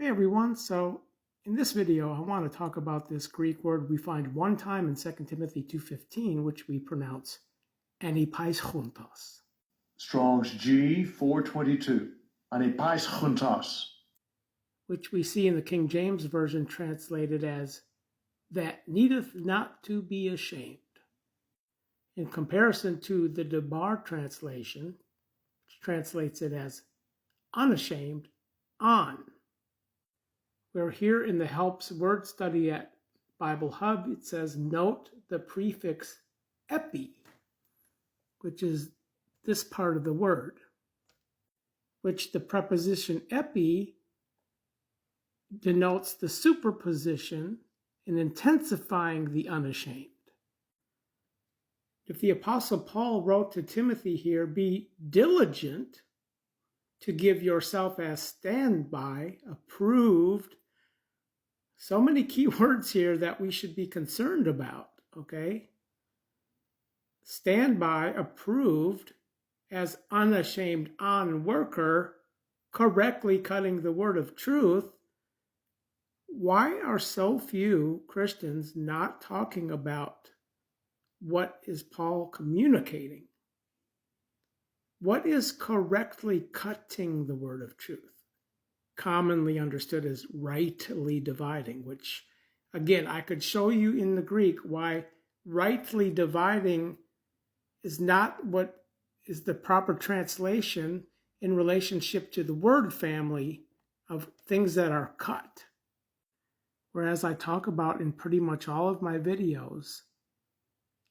Hey everyone, so in this video I want to talk about this Greek word we find one time in 2 Timothy 2:15, which we pronounce anipaischuntos. Strong's G 422, anipaischuntos, which we see in the King James Version translated as that needeth not to be ashamed. In comparison to the Debar translation, which translates it as Unashamed-ON. We're here in the Helps word study at Bible Hub. It says, note the prefix epi, which is this part of the word, which the preposition epi denotes the superposition in intensifying the unashamed. If the Apostle Paul wrote to Timothy here, be diligent to give yourself as standby, approved. So many key words here that we should be concerned about, okay? Standby, approved, as unashamed-on worker, correctly cutting the word of truth. Why are so few Christians not talking about what is Paul communicating? What is correctly cutting the word of truth? Commonly understood as rightly dividing, which, again, I could show you in the Greek why rightly dividing is not what is the proper translation in relationship to the word family of things that are cut. Whereas I talk about in pretty much all of my videos,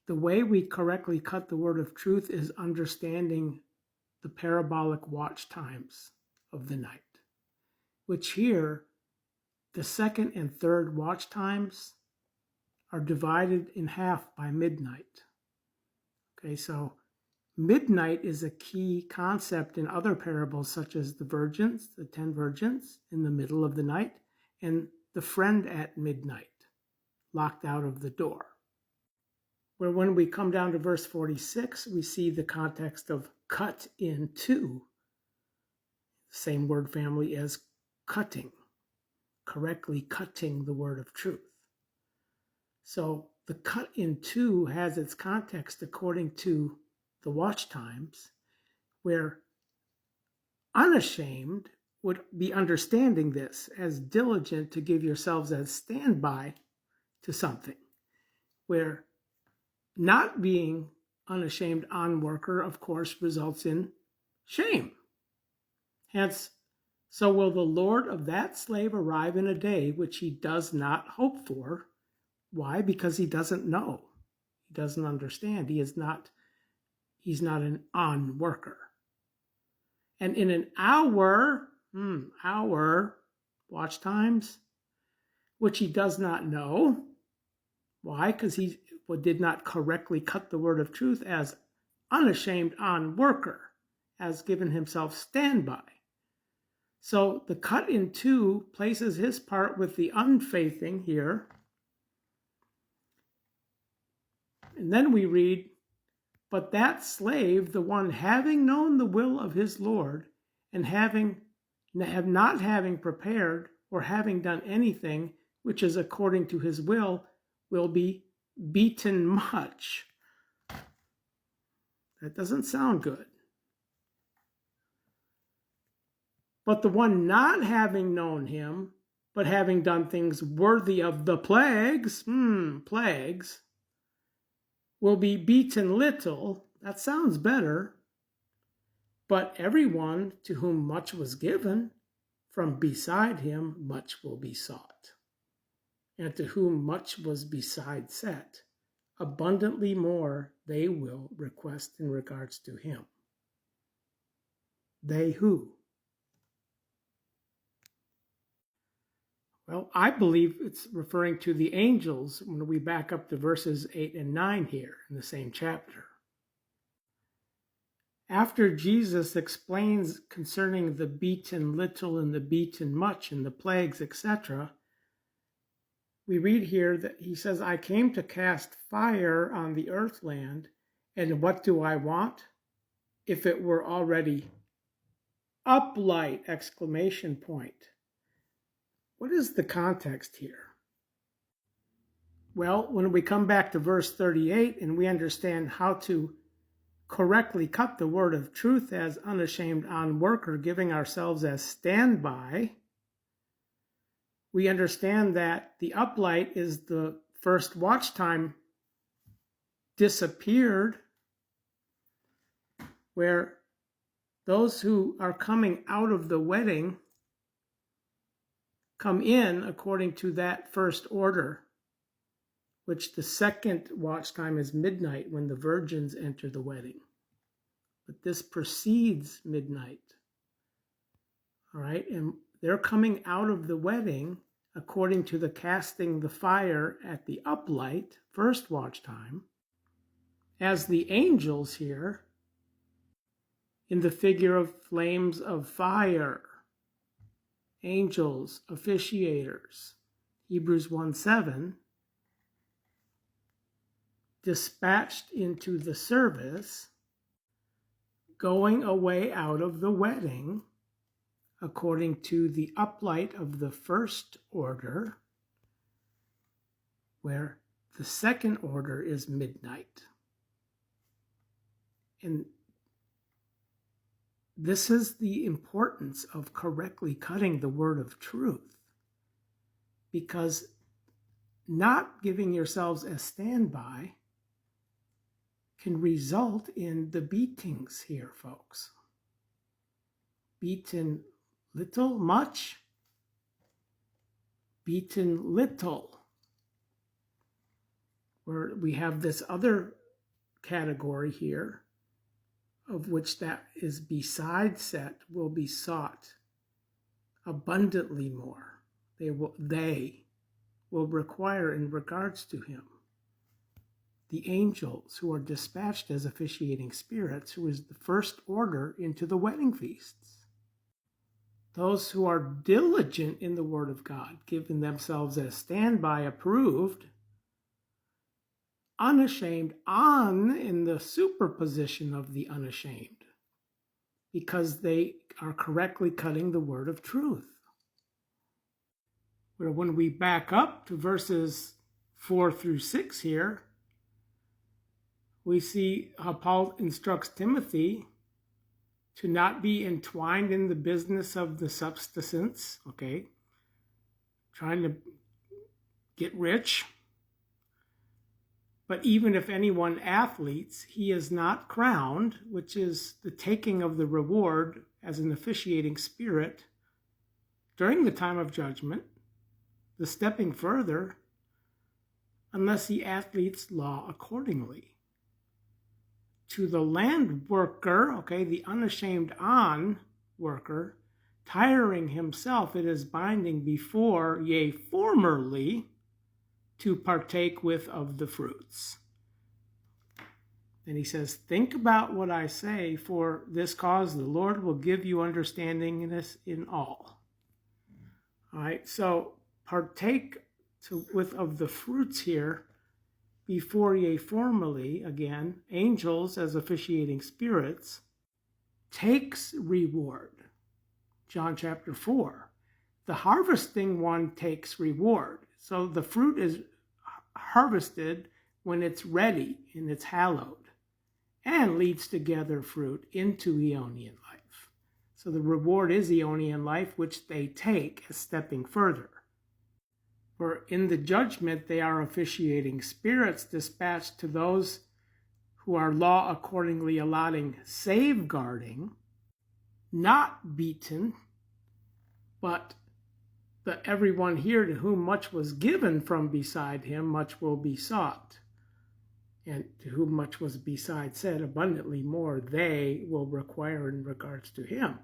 the way we correctly cut the word of truth is understanding the parabolic watch times of the night, which here, the second and third watch times are divided in half by midnight. Okay, so midnight is a key concept in other parables, such as the virgins, the 10 virgins in the middle of the night, and the friend at midnight, locked out of the door. Where when we come down to verse 46, we see the context of cut in two, same word family as cutting, correctly cutting the word of truth. So the cut in two has its context according to the watch times, where unashamed would be understanding this as diligent to give yourselves as standby to something, where not being unashamed-on worker, of course, results in shame. Hence, so will the Lord of that slave arrive in a day which he does not hope for. Why? Because he doesn't know. He doesn't understand. He's not an on worker. And in an hour, watch times, which he does not know. Why? Because he did not correctly cut the word of truth as unashamed-on worker, as given himself standby. So the cut in two places his part with the unfaithing here. And then we read, but that slave, the one having known the will of his Lord, and not having prepared or having done anything which is according to his will be beaten much. That doesn't sound good. But the one not having known him, but having done things worthy of the plagues, will be beaten little. That sounds better. But everyone to whom much was given, from beside him much will be sought. And to whom much was beside set, abundantly more they will request in regards to him. They who? Well, I believe it's referring to the angels when we back up to verses 8 and 9 here in the same chapter. After Jesus explains concerning the beaten little and the beaten much and the plagues, etc., we read here that he says, I came to cast fire on the earthland, and what do I want? If it were already uplight, exclamation point. what is the context here? Well, when we come back to verse 38 and we understand how to correctly cut the word of truth as unashamed-on worker, giving ourselves as standby, we understand that the uplight is the first watch time disappeared, where those who are coming out of the wedding come in according to that first order, which the second watch time is midnight when the virgins enter the wedding. But this precedes midnight. All right, and they're coming out of the wedding according to the casting the fire at the uplight, first watch time, as the angels here in the figure of flames of fire, angels, officiators, Hebrews 1:7, dispatched into the service, going away out of the wedding according to the uplight of the first order, where the second order is midnight. And this is the importance of correctly cutting the word of truth, because not giving yourselves a standby can result in the beatings here, folks. Beaten little, much. Beaten little. Where we have this other category here, of which that is beside set, will be sought abundantly more. They will require in regards to him. The angels who are dispatched as officiating spirits, who is the first order into the wedding feasts. Those who are diligent in the word of God, giving themselves as standby approved, unashamed-on in the superposition of the unashamed, because they are correctly cutting the word of truth. Where when we back up to verses 4 through 6 here, we see how Paul instructs Timothy to not be entwined in the business of the subsistence, okay? Trying to get rich. But even if anyone athletes, he is not crowned, which is the taking of the reward as an officiating spirit during the time of judgment, the stepping further, unless he athletes law accordingly. To the land worker, okay, the unashamed-on worker, tiring himself, it is binding before, yea, formerly, to partake with of the fruits. And he says, think about what I say, for this cause the Lord will give you understanding in this in all. All right, so partake with of the fruits here, before ye formally, again, angels as officiating spirits, takes reward. John chapter 4. The harvesting one takes reward. So the fruit is harvested when it's ready and it's hallowed, and leads to gather fruit into Aeonian life. So the reward is Aeonian life, which they take as stepping further. For in the judgment they are officiating spirits dispatched to those who are law accordingly allotting safeguarding, not beaten, but the everyone here to whom much was given from beside him, much will be sought. And to whom much was beside said, abundantly more they will require in regards to him.